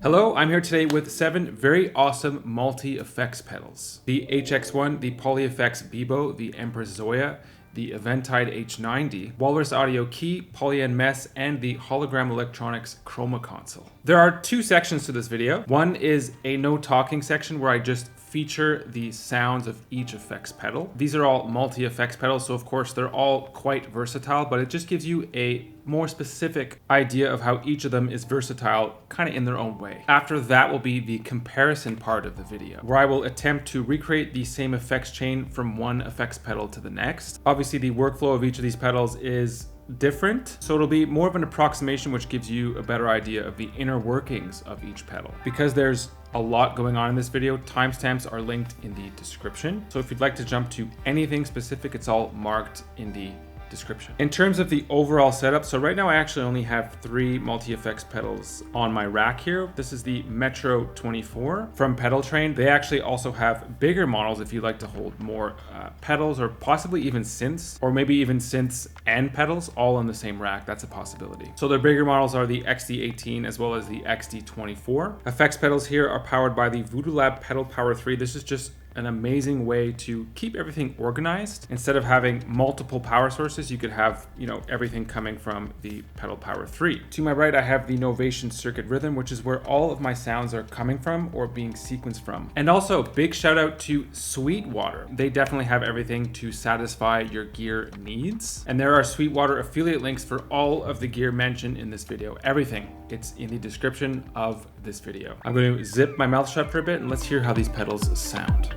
Hello, I'm here today with 7 very awesome multi-effects pedals. The HX1, the PolyFX Beebo, the Empress Zoia, the Eventide H90, Walrus Audio QI, Polyend Mess, and the Hologram Electronics Chroma Console. There are 2 sections to this video. One is a no talking section where I just feature the sounds of each effects pedal. These are all multi-effects pedals, so of course they're all quite versatile, but it just gives you a more specific idea of how each of them is versatile kind of in their own way. After that will be the comparison part of the video, where I will attempt to recreate the same effects chain from one effects pedal to the next. Obviously the workflow of each of these pedals is different, so it'll be more of an approximation which gives you a better idea of the inner workings of each pedal. Because there's a lot going on in this video, timestamps are linked in the description, so if you'd like to jump to anything specific, it's all marked in the description. In terms of the overall setup, so right now I actually only have 3 multi-effects pedals on my rack here. This is the Metro 24 from Pedal Train. They actually also have bigger models if you'd like to hold more pedals, or possibly even synths, or maybe even synths and pedals all on the same rack. That's a possibility. So their bigger models are the XD18 as well as the XD24. Effects pedals here are powered by the Voodoo Lab Pedal Power 3. This is just an amazing way to keep everything organized. Instead of having multiple power sources, you could have, everything coming from the Pedal Power 3. To my right, I have the Novation Circuit Rhythm, which is where all of my sounds are coming from or being sequenced from. And also, big shout out to Sweetwater. They definitely have everything to satisfy your gear needs. And there are Sweetwater affiliate links for all of the gear mentioned in this video. Everything, it's in the description of this video. I'm going to zip my mouth shut for a bit and let's hear how these pedals sound.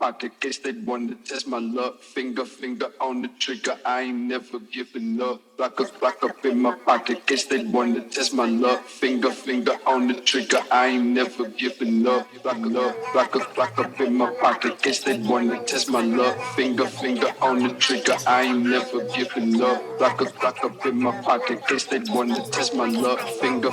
pocket, guess they wanna test my luck. Finger on the trigger, I ain't never giving up. Block up in my pocket, guess they wanna test my luck. Finger on the trigger, I ain't never giving up. Block up in my pocket, guess they wanna test my luck. Finger on the trigger, I ain't never giving up. Block up in my pocket, guess they wanna test my luck. Finger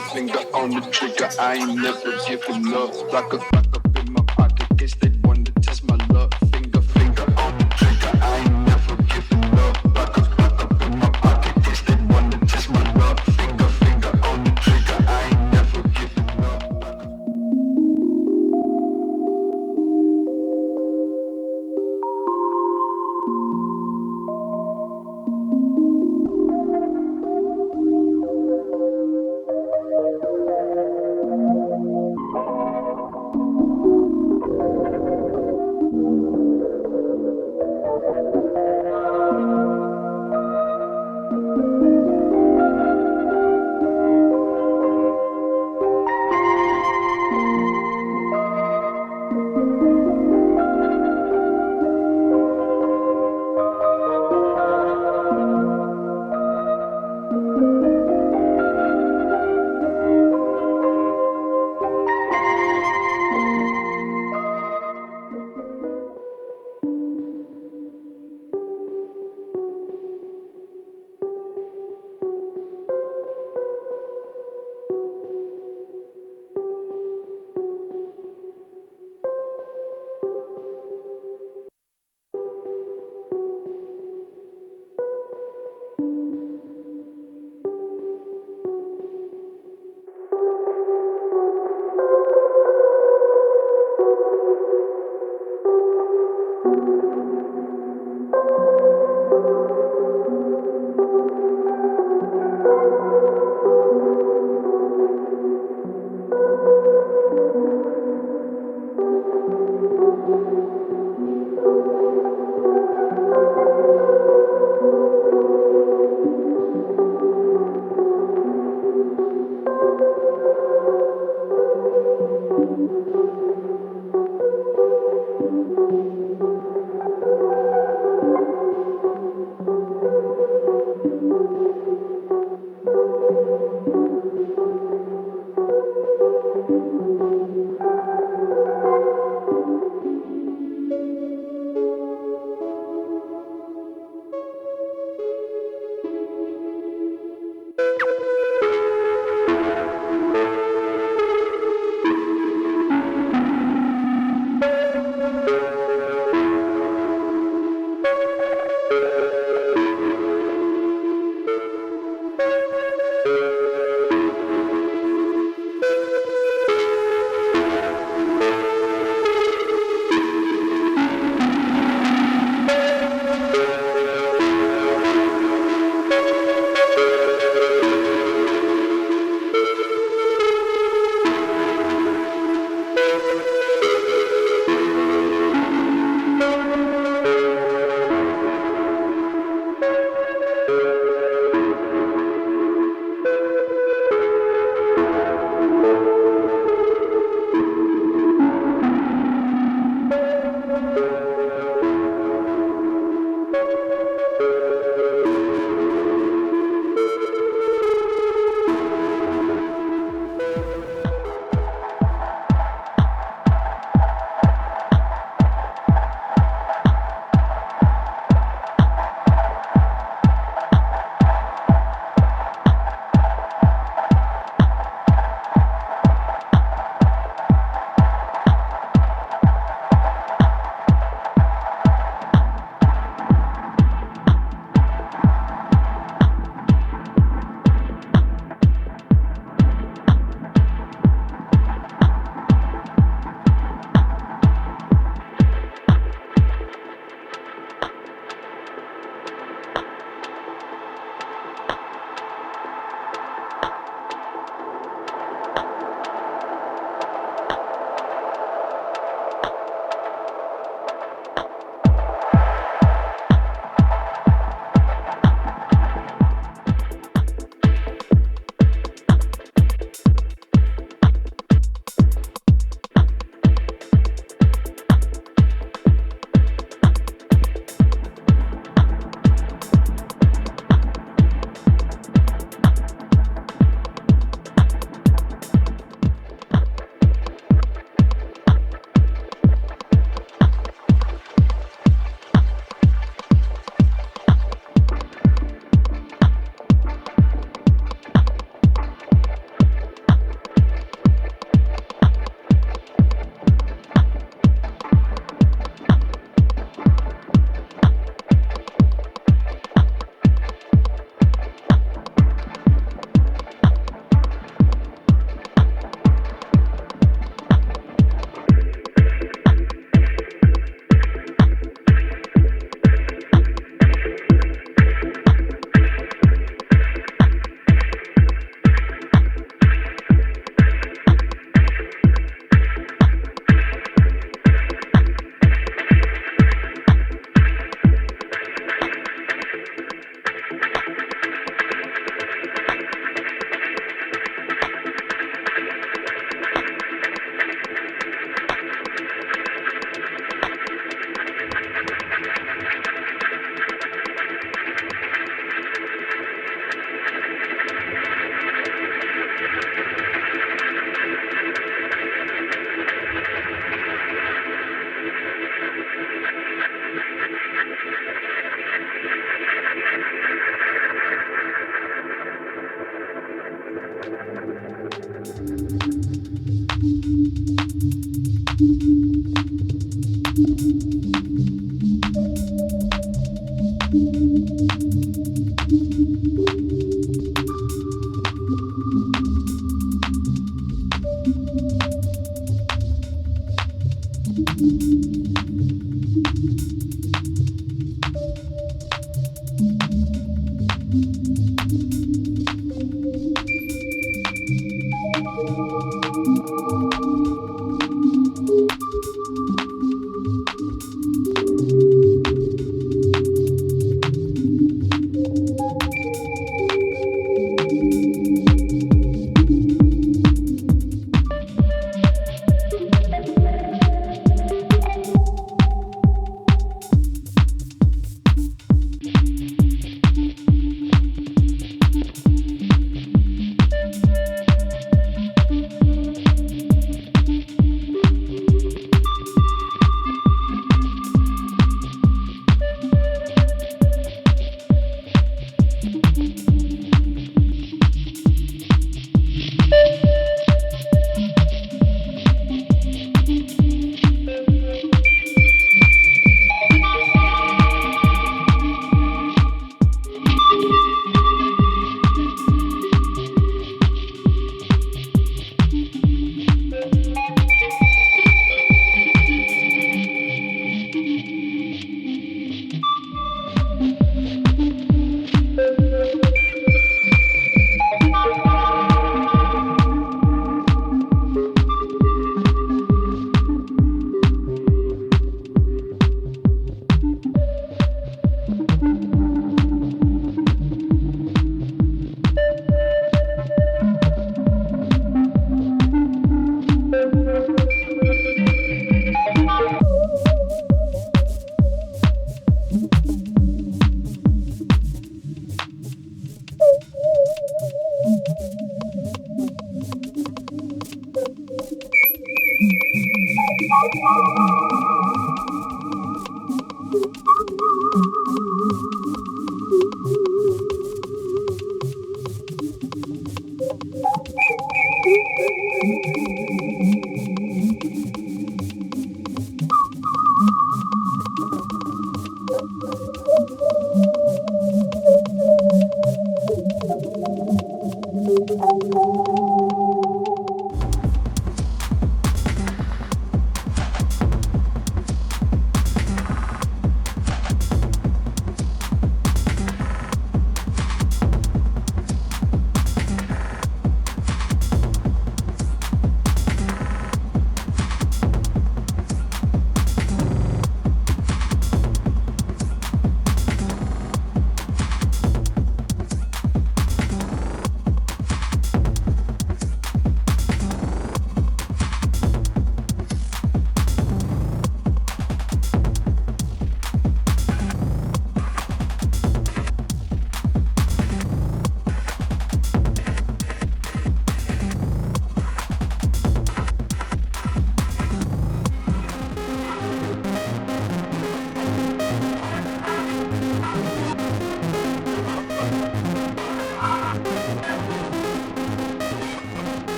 on the trigger, I ain't never giving up. Block up in my pocket, guess they wanna test my luck. Finger on the trigger, I ain't never giving up. Block up in my pocket, guess they wanna test my luck. Finger on the trigger, I ain't never giving up.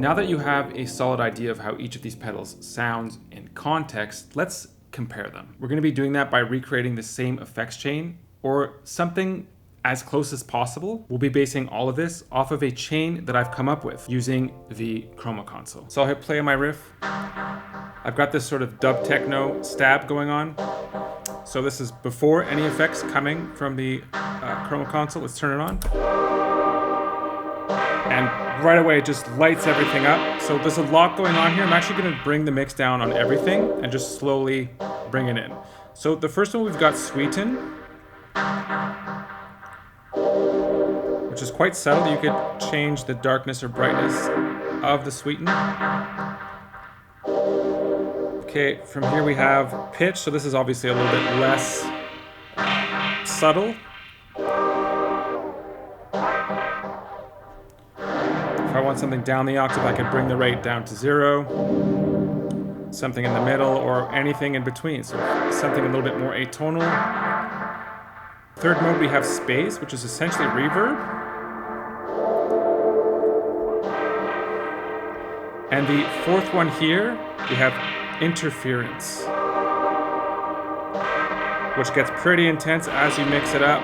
Now that you have a solid idea of how each of these pedals sounds in context, let's compare them. We're going to be doing that by recreating the same effects chain or something as close as possible. We'll be basing all of this off of a chain that I've come up with using the Chroma Console. So I'll hit play on my riff. I've got this sort of dub techno stab going on. So this is before any effects coming from the Chroma Console. Let's turn it on. And right away it just lights everything up. So there's a lot going on here. I'm actually going to bring the mix down on everything and just slowly bring it in. So the first one we've got Sweeten, which is quite subtle. You could change the darkness or brightness of the Sweeten. Okay, from here we have pitch, so this is obviously a little bit less subtle. If I want something down the octave, I could bring the rate down to 0. Something in the middle, or anything in between, so something a little bit more atonal. Third mode we have space, which is essentially reverb. And the fourth one here, we have interference, which gets pretty intense as you mix it up.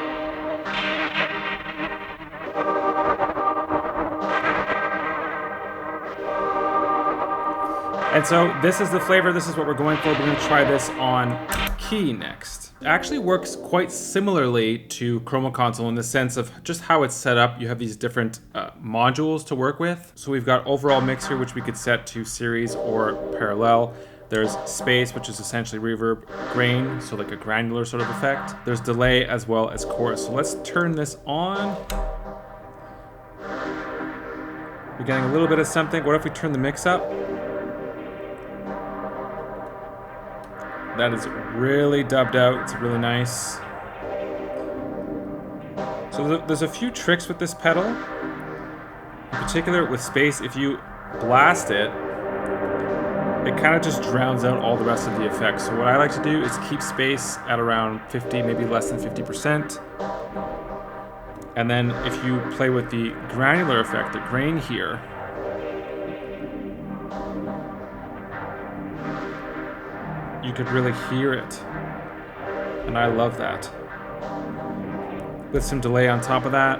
And so this is the flavor, this is what we're going for. We're going to try this on key next. It actually works quite similarly to Chroma Console in the sense of just how it's set up. You have these different modules to work with. So we've got overall mix here, which we could set to series or parallel. There's space, which is essentially reverb, grain, so like a granular sort of effect. There's delay as well as chorus. So let's turn this on. We're getting a little bit of something. What if we turn the mix up? That is really dubbed out. It's really nice. So there's a few tricks with this pedal. In particular with space, if you blast it, it kind of just drowns out all the rest of the effects. So what I like to do is keep space at around 50, maybe less than 50%. And then if you play with the granular effect, the grain here, you could really hear it. And I love that. With some delay on top of that.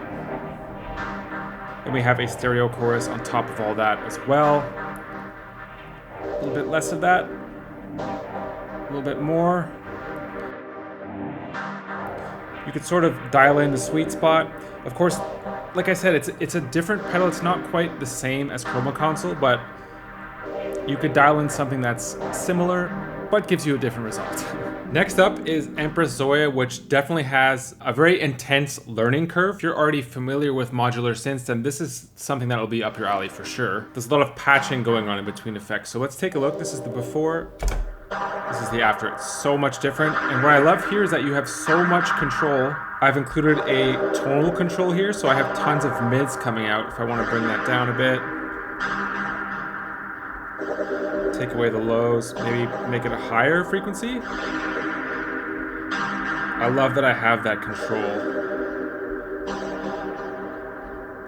And we have a stereo chorus on top of all that as well. A little bit less of that. A little bit more. You could sort of dial in the sweet spot. Of course, like I said, it's a different pedal. It's not quite the same as Chroma Console, but you could dial in something that's similar, but gives you a different result. Next up is Empress Zoia, which definitely has a very intense learning curve. If you're already familiar with modular synths, then this is something that'll be up your alley for sure. There's a lot of patching going on in between effects. So let's take a look. This is the before, this is the after. It's so much different. And what I love here is that you have so much control. I've included a tonal control here, so I have tons of mids coming out if I want to bring that down a bit. Take away the lows, maybe make it a higher frequency. I love that I have that control.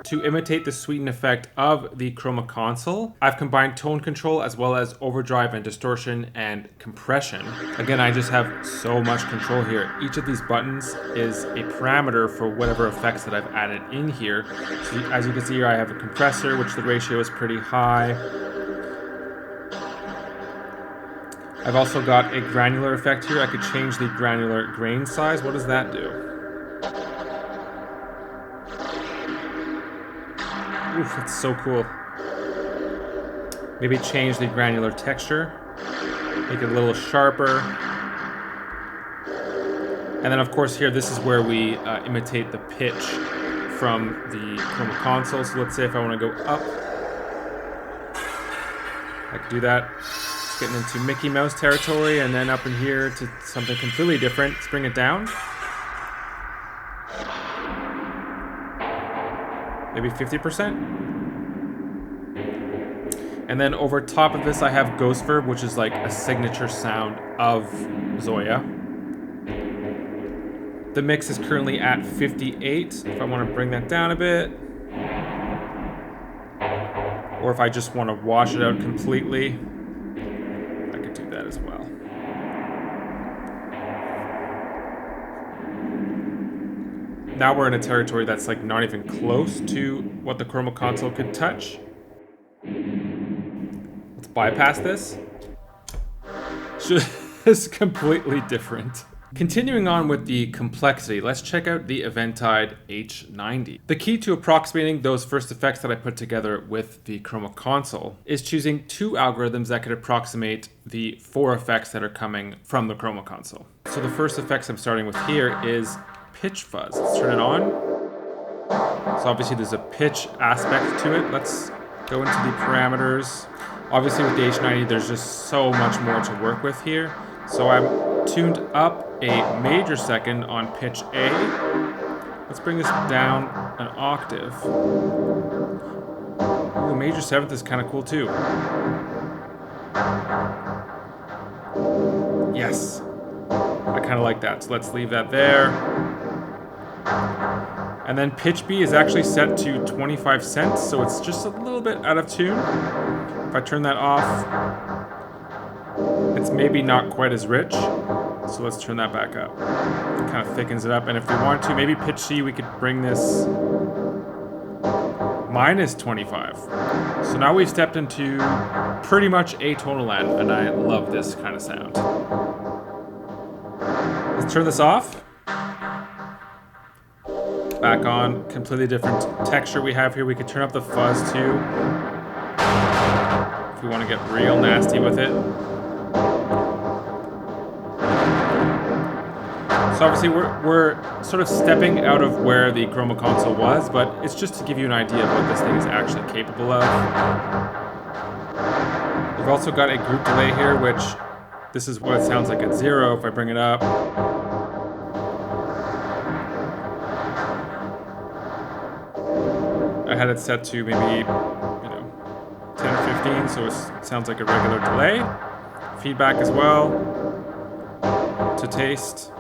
To imitate the sweeten effect of the Chroma Console, I've combined tone control as well as overdrive and distortion and compression. Again, I just have so much control here. Each of these buttons is a parameter for whatever effects that I've added in here. So as you can see here, I have a compressor, which the ratio is pretty high. I've also got a granular effect here. I could change the granular grain size. What does that do? Oof, it's so cool. Maybe change the granular texture. Make it a little sharper. And then of course here, this is where we imitate the pitch from the Chroma Console. So let's say if I want to go up, I could do that. Getting into Mickey Mouse territory, and then up in here to something completely different. Let's bring it down. Maybe 50%. And then over top of this, I have Ghost Verb, which is like a signature sound of Zoia. The mix is currently at 58. If I want to bring that down a bit, or if I just want to wash it out completely, that as well. now we're in a territory that's like not even close to what the Chroma Console could touch. Let's bypass this. It's completely different. Continuing on with the complexity, let's check out the Eventide H90. The key to approximating those first effects that I put together with the Chroma Console is choosing two algorithms that could approximate the 4 effects that are coming from the Chroma Console. So the first effects I'm starting with here is pitch fuzz. Let's turn it on. So obviously there's a pitch aspect to it. Let's go into the parameters. Obviously with the H90 there's just so much more to work with here. So I'm tuned up a major second on pitch A. Let's bring this down an octave. Ooh, major 7th is kind of cool too. Yes, I kind of like that. So let's leave that there. And then pitch B is actually set to 25 cents, so it's just a little bit out of tune. If I turn that off, it's maybe not quite as rich. So let's turn that back up. It kind of thickens it up. And if we want to, maybe pitch C, we could bring this minus 25. So now we've stepped into pretty much atonal land, and I love this kind of sound. Let's turn this off. Back on, completely different texture we have here. We could turn up the fuzz too, if we want to get real nasty with it. So obviously we're sort of stepping out of where the Chroma Console was, but it's just to give you an idea of what this thing is actually capable of. We've also got a group delay here, which this is what it sounds like at 0 if I bring it up. I had it set to maybe, 10 or 15, so it sounds like a regular delay. Feedback as well, to taste.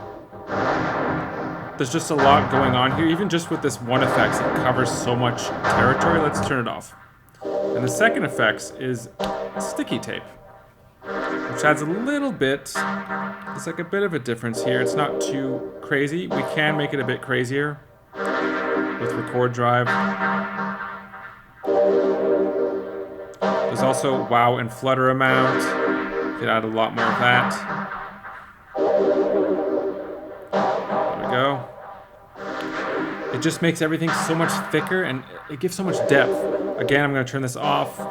There's just a lot going on here, even just with this one effect, it covers so much territory. Let's turn it off. And the second effects is sticky tape, which adds a little bit, it's like a bit of a difference here. It's not too crazy. We can make it a bit crazier with record drive. There's also wow and flutter amount. You could add a lot more of that. There we go. It just makes everything so much thicker and it gives so much depth. Again, I'm going to turn this off,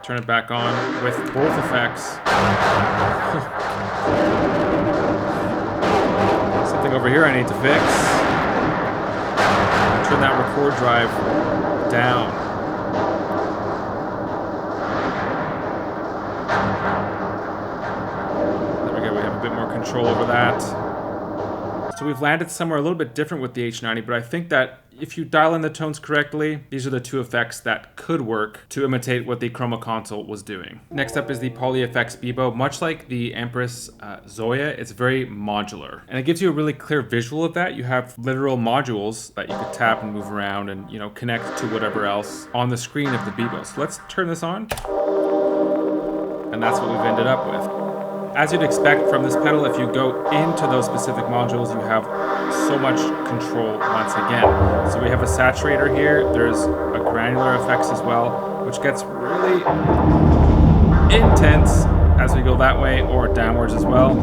turn it back on with both effects. Something over here I need to fix. Turn that record drive down. There we go, we have a bit more control over that. So we've landed somewhere a little bit different with the H90, but I think that if you dial in the tones correctly, these are the two effects that could work to imitate what the Chroma Console was doing. Next up is the PolyFX Beebo. Much like the Empress Zoia, it's very modular. And it gives you a really clear visual of that. You have literal modules that you could tap and move around and connect to whatever else on the screen of the Beebo. So let's turn this on. And that's what we've ended up with. As you'd expect from this pedal, if you go into those specific modules, you have so much control once again. So we have a saturator here, there's a granular effects as well, which gets really intense as we go that way or downwards as well.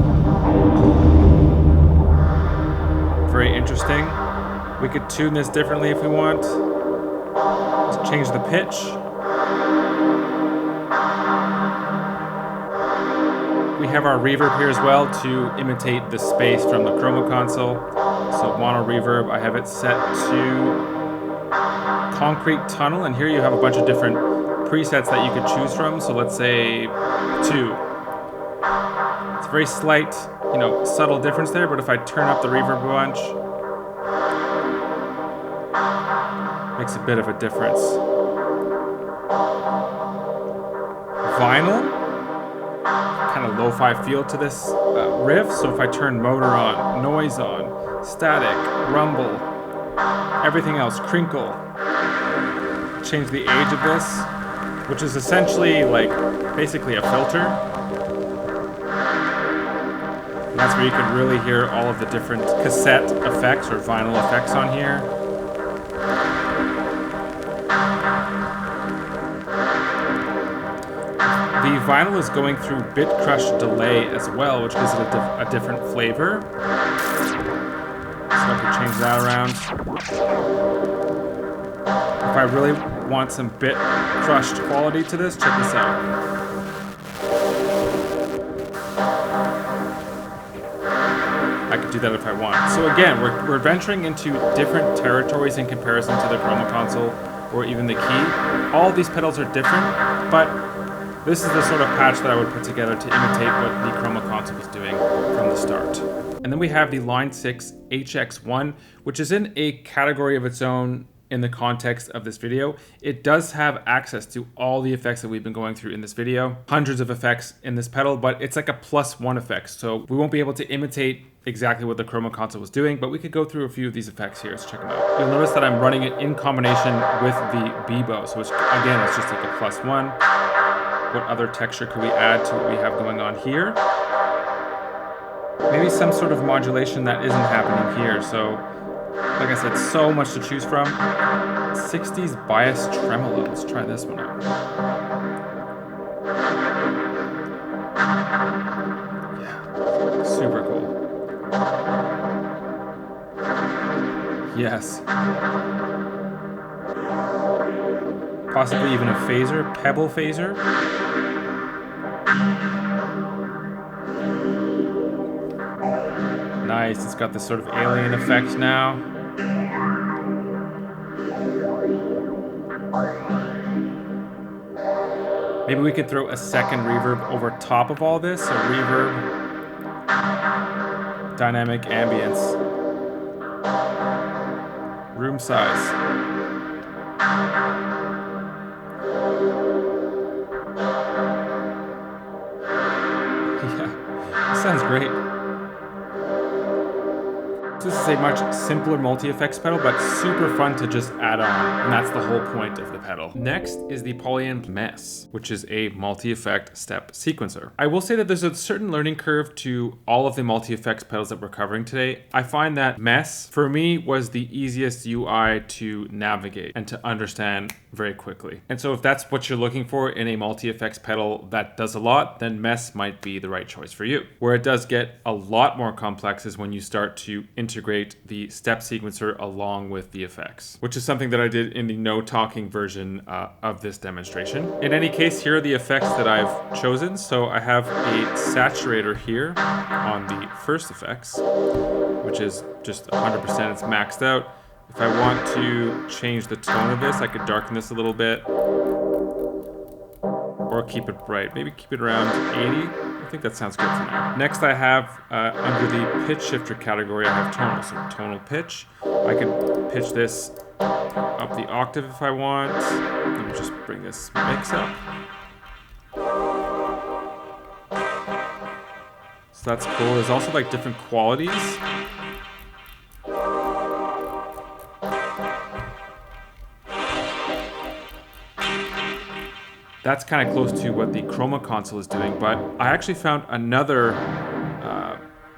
Very interesting. We could tune this differently if we want. Let's change the pitch. We have our reverb here as well to imitate the space from the Chroma Console. So mono reverb, I have it set to concrete tunnel, and here you have a bunch of different presets that you could choose from. So let's say 2. It's a very slight, subtle difference there, but if I turn up the reverb a bunch, makes a bit of a difference. Vinyl. Kind of lo-fi feel to this riff, so if I turn motor on, noise on, static, rumble, everything else, crinkle, change the age of this, which is essentially like basically a filter. That's where you can really hear all of the different cassette effects or vinyl effects on here. The vinyl is going through bit crush delay as well, which gives it a different flavor. So I can change that around. If I really want some bit crushed quality to this, check this out. I could do that if I want. So again, we're venturing into different territories in comparison to the Chroma Console or even the Key. All of these pedals are different, but this is the sort of patch that I would put together to imitate what the Chroma Console was doing from the start. And then we have the Line 6 HX1, which is in a category of its own in the context of this video. It does have access to all the effects that we've been going through in this video. Hundreds of effects in this pedal, but it's like a +1 effect. So we won't be able to imitate exactly what the Chroma Console was doing, but we could go through a few of these effects here. So check them out. You'll notice that I'm running it in combination with the Beebo. So it's, again, it's just like a +1. What other texture could we add to what we have going on here? Maybe some sort of modulation that isn't happening here. So, like I said, so much to choose from. 60s bias tremolo. Let's try this one out. Yeah, super cool. Yes. Possibly even a phaser, pebble phaser. Nice, it's got this sort of alien effect now. Maybe we could throw a second reverb over top of all this. So reverb, dynamic ambience, room size. Yeah, this sounds great. This is a much simpler multi-effects pedal, but super fun to just add on, and that's the whole point of the pedal. Next is the Polyend Mess, which is a multi-effect step sequencer. I will say that there's a certain learning curve to all of the multi-effects pedals that we're covering today. I find that Mess, for me, was the easiest UI to navigate and to understand very quickly. And so if that's what you're looking for in a multi-effects pedal that does a lot, then Mess might be the right choice for you. Where it does get a lot more complex is when you start to integrate the step sequencer along with the effects, which is something that I did in the no talking version of this demonstration. In any case, here are the effects that I've chosen. So I have a saturator here on the first effects, which is just 100%, it's maxed out. If I want to change the tone of this, I could darken this a little bit or keep it bright. Maybe keep it around 80. I think that sounds good for now. Next I have, under the pitch shifter category, I have tonal. So tonal pitch. I can pitch this up the octave if I want. Let me just bring this mix up. So that's cool. There's also like different qualities. That's kind of close to what the Chroma Console is doing, but I actually found another,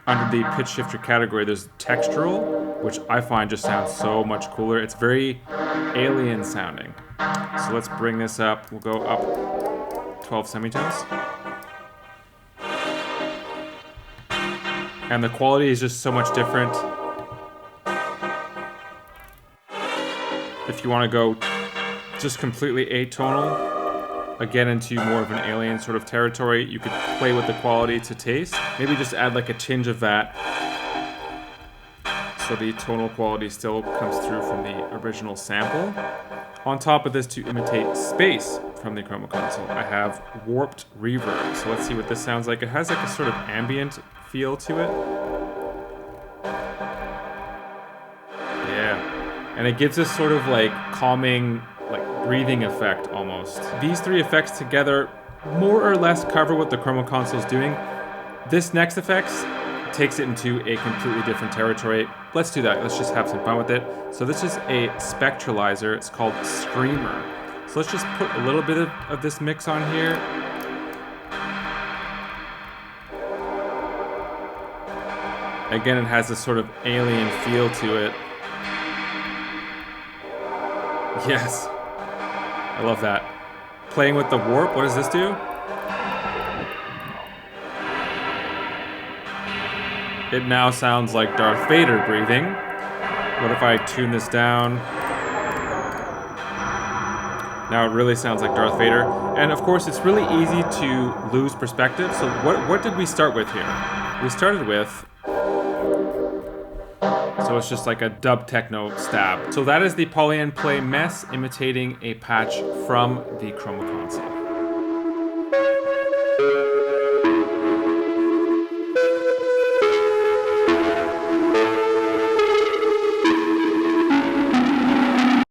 under the pitch shifter category, there's textural, which I find just sounds so much cooler. It's very alien sounding. So let's bring this up. We'll go up 12 semitones. And the quality is just so much different. If you want to go just completely atonal, again into more of an alien sort of territory, you could play with the quality to taste. Maybe just add like a tinge of that so the tonal quality still comes through from the original sample. On top of this, to imitate space from the Chroma Console, I have warped reverb. So let's see what this sounds like. It has like a sort of ambient feel to it. Yeah, and it gives this sort of like calming, like breathing effect almost. These three effects together more or less cover what the Chroma Console is doing. This next effects takes it into a completely different territory. Let's do that. Let's just have some fun with it. So this is a spectralizer. It's called Screamer. So let's just put a little bit of this mix on here. Again, it has this sort of alien feel to it. Yes. I love that. Playing with the warp, what does this do? It now sounds like Darth Vader breathing. What if I tune this down? Now it really sounds like Darth Vader. And of course, it's really easy to lose perspective. So what did we start with here? We started with... So it's just like a dub techno stab. So that is the Polyend Mess imitating a patch from the Chroma Console.